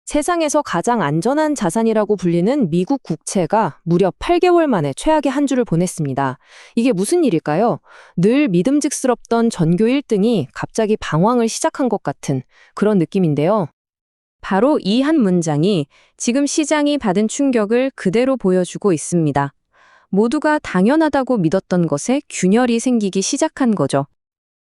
세상에서 가장 안전한 자산이라고 불리는 미국 국채가 무려 8개월 만에 최악의 한 주를 보냈습니다. 이게 무슨 일일까요? 늘 믿음직스럽던 전교 1등이 갑자기 방황을 시작한 것 같은 그런 느낌인데요. 바로 이 한 문장이 지금 시장이 받은 충격을 그대로 보여주고 있습니다. 모두가 당연하다고 믿었던 것에 균열이 생기기 시작한 거죠.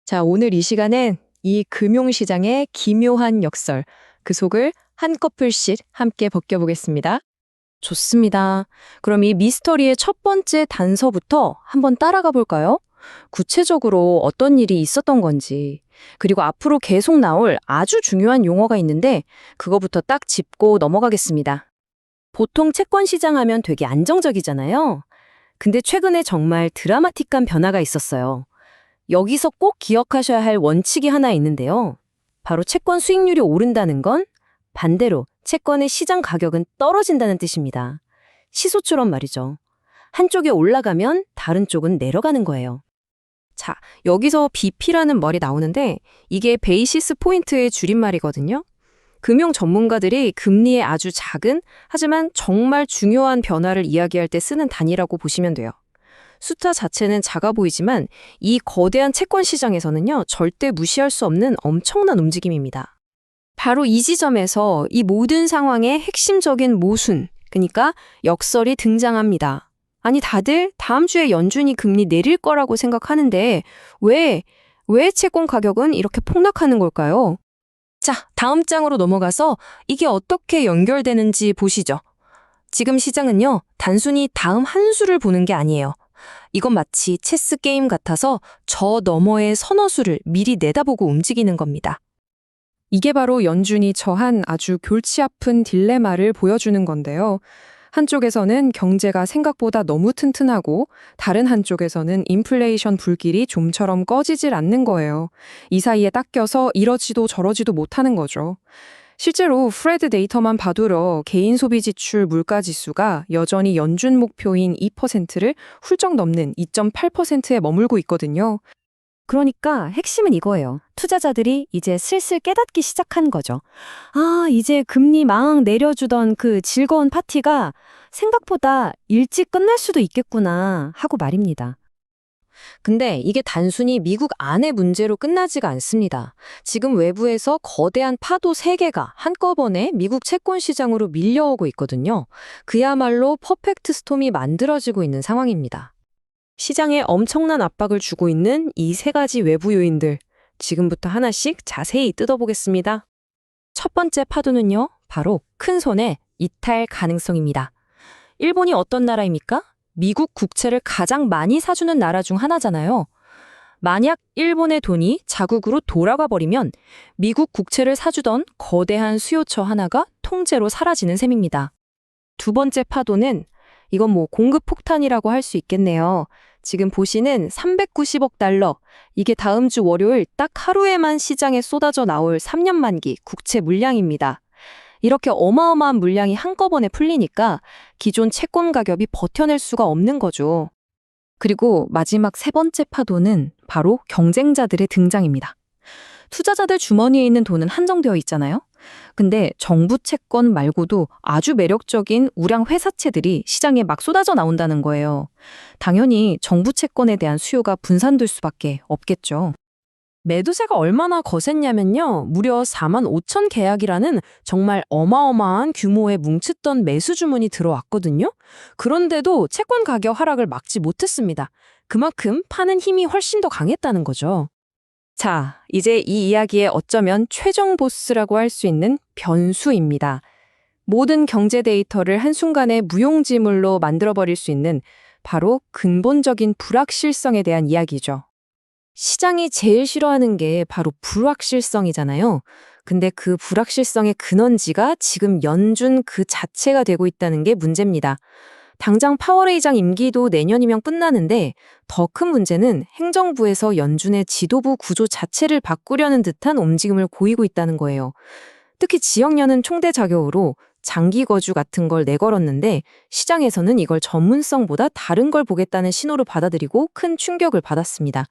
자, 오늘 이 시간엔 이 금융시장의 기묘한 역설, 그 속을 한꺼풀씩 함께 벗겨보겠습니다. 좋습니다. 그럼 이 미스터리의 첫 번째 단서부터 한번 따라가 볼까요? 구체적으로 어떤 일이 있었던 건지, 그리고 앞으로 계속 나올 아주 중요한 용어가 있는데 그거부터 딱 짚고 넘어가겠습니다. 보통 채권 시장 하면 되게 안정적이잖아요. 근데 최근에 정말 드라마틱한 변화가 있었어요. 여기서 꼭 기억하셔야 할 원칙이 하나 있는데요. 바로 채권 수익률이 오른다는 건 반대로 채권의 시장 가격은 떨어진다는 뜻입니다. 시소처럼 말이죠. 한쪽이 올라가면 다른 쪽은 내려가는 거예요. 자, 여기서 BP라는 말이 나오는데 이게 베이시스 포인트의 줄임말이거든요. 금융 전문가들이 금리의 아주 작은 하지만 정말 중요한 변화를 이야기할 때 쓰는 단위라고 보시면 돼요. 숫자 자체는 작아 보이지만 이 거대한 채권 시장에서는요, 절대 무시할 수 없는 엄청난 움직임입니다. 바로 이 지점에서 이 모든 상황의 핵심적인 모순, 그러니까 역설이 등장합니다. 아니, 다들 다음 주에 연준이 금리 내릴 거라고 생각하는데 왜 채권 가격은 이렇게 폭락하는 걸까요? 자, 다음 장으로 넘어가서 이게 어떻게 연결되는지 보시죠. 지금 시장은요, 단순히 다음 한 수를 보는 게 아니에요. 이건 마치 체스 게임 같아서 저 너머의 서너 수를 미리 내다보고 움직이는 겁니다. 이게 바로 연준이 처한 아주 골치 아픈 딜레마를 보여주는 건데요. 한쪽에서는 경제가 생각보다 너무 튼튼하고 다른 한쪽에서는 인플레이션 불길이 좀처럼 꺼지질 않는 거예요. 이 사이에 딱 껴서 이러지도 저러지도 못하는 거죠. 실제로 프레드 데이터만 봐도 개인 소비 지출 물가 지수가 여전히 연준 목표인 2%를 훌쩍 넘는 2.8%에 머물고 있거든요. 그러니까 핵심은 이거예요. 투자자들이 이제 슬슬 깨닫기 시작한 거죠. 아, 이제 금리 막 내려주던 그 즐거운 파티가 생각보다 일찍 끝날 수도 있겠구나 하고 말입니다. 근데 이게 단순히 미국 안의 문제로 끝나지가 않습니다. 지금 외부에서 거대한 파도 3개가 한꺼번에 미국 채권 시장으로 밀려오고 있거든요. 그야말로 퍼펙트 스톰이 만들어지고 있는 상황입니다. 시장에 엄청난 압박을 주고 있는 이 3가지 외부 요인들, 지금부터 하나씩 자세히 뜯어보겠습니다. 첫 번째 파도는요, 바로 큰손의 이탈 가능성입니다. 일본이 어떤 나라입니까? 미국 국채를 가장 많이 사주는 나라 중 하나잖아요. 만약 일본의 돈이 자국으로 돌아가 버리면 미국 국채를 사주던 거대한 수요처 하나가 통째로 사라지는 셈입니다. 두 번째 파도는 이건 공급 폭탄이라고 할 수 있겠네요. 지금 보시는 390억 달러, 이게 다음 주 월요일 딱 하루에만 시장에 쏟아져 나올 3년 만기 국채 물량입니다. 이렇게 어마어마한 물량이 한꺼번에 풀리니까 기존 채권 가격이 버텨낼 수가 없는 거죠. 그리고 마지막 세 번째 파도는 바로 경쟁자들의 등장입니다. 투자자들 주머니에 있는 돈은 한정되어 있잖아요. 근데 정부 채권 말고도 아주 매력적인 우량 회사채들이 시장에 막 쏟아져 나온다는 거예요. 당연히 정부 채권에 대한 수요가 분산될 수밖에 없겠죠. 매도세가 얼마나 거셌냐면요. 무려 4만 5천 계약이라는 정말 어마어마한 규모의 뭉쳤던 매수 주문이 들어왔거든요. 그런데도 채권 가격 하락을 막지 못했습니다. 그만큼 파는 힘이 훨씬 더 강했다는 거죠. 자, 이제 이 이야기의 어쩌면 최종 보스라고 할 수 있는 변수입니다. 모든 경제 데이터를 한순간에 무용지물로 만들어버릴 수 있는 바로 근본적인 불확실성에 대한 이야기죠. 시장이 제일 싫어하는 게 바로 불확실성이잖아요. 근데 그 불확실성의 근원지가 지금 연준 그 자체가 되고 있다는 게 문제입니다. 당장 파월 의장 임기도 내년이면 끝나는데 더 큰 문제는 행정부에서 연준의 지도부 구조 자체를 바꾸려는 듯한 움직임을 보이고 있다는 거예요. 특히 지역연은 총대 자격으로 장기 거주 같은 걸 내걸었는데 시장에서는 이걸 전문성보다 다른 걸 보겠다는 신호로 받아들이고 큰 충격을 받았습니다.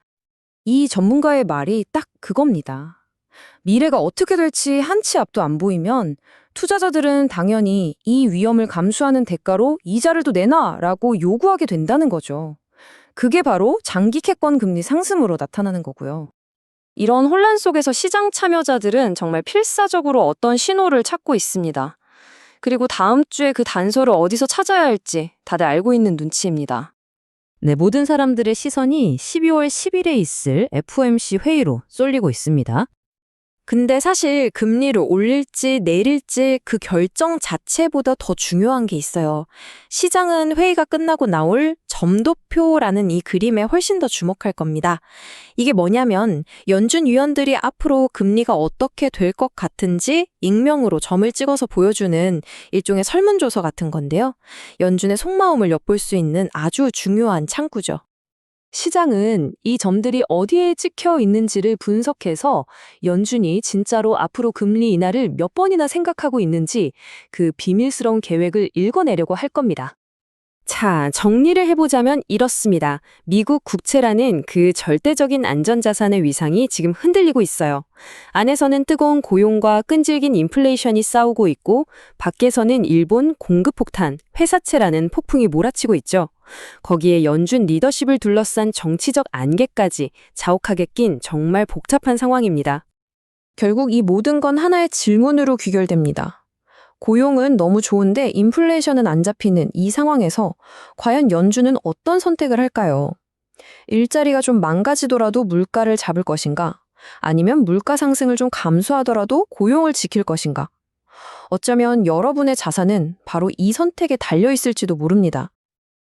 이 전문가의 말이 딱 그겁니다. 미래가 어떻게 될지 한치 앞도 안 보이면 투자자들은 당연히 이 위험을 감수하는 대가로 이자를 더 내놔라고 요구하게 된다는 거죠. 그게 바로 장기 채권 금리 상승으로 나타나는 거고요. 이런 혼란 속에서 시장 참여자들은 정말 필사적으로 어떤 신호를 찾고 있습니다. 그리고 다음 주에 그 단서를 어디서 찾아야 할지 다들 알고 있는 눈치입니다. 네, 모든 사람들의 시선이 12월 10일에 있을 FOMC 회의로 쏠리고 있습니다. 근데 사실 금리를 올릴지 내릴지 그 결정 자체보다 더 중요한 게 있어요. 시장은 회의가 끝나고 나올 점도표라는 이 그림에 훨씬 더 주목할 겁니다. 이게 뭐냐면 연준 위원들이 앞으로 금리가 어떻게 될 것 같은지 익명으로 점을 찍어서 보여주는 일종의 설문조사 같은 건데요. 연준의 속마음을 엿볼 수 있는 아주 중요한 창구죠. 시장은 이 점들이 어디에 찍혀 있는지를 분석해서 연준이 진짜로 앞으로 금리 인하를 몇 번이나 생각하고 있는지 그 비밀스러운 계획을 읽어내려고 할 겁니다. 자, 정리를 해보자면 이렇습니다. 미국 국채라는 그 절대적인 안전자산의 위상이 지금 흔들리고 있어요. 안에서는 뜨거운 고용과 끈질긴 인플레이션이 싸우고 있고, 밖에서는 일본 공급폭탄, 회사채라는 폭풍이 몰아치고 있죠. 거기에 연준 리더십을 둘러싼 정치적 안개까지 자욱하게 낀 정말 복잡한 상황입니다. 결국 이 모든 건 하나의 질문으로 귀결됩니다. 고용은 너무 좋은데 인플레이션은 안 잡히는 이 상황에서 과연 연준은 어떤 선택을 할까요? 일자리가 좀 망가지더라도 물가를 잡을 것인가? 아니면 물가 상승을 좀 감수하더라도 고용을 지킬 것인가? 어쩌면 여러분의 자산은 바로 이 선택에 달려 있을지도 모릅니다.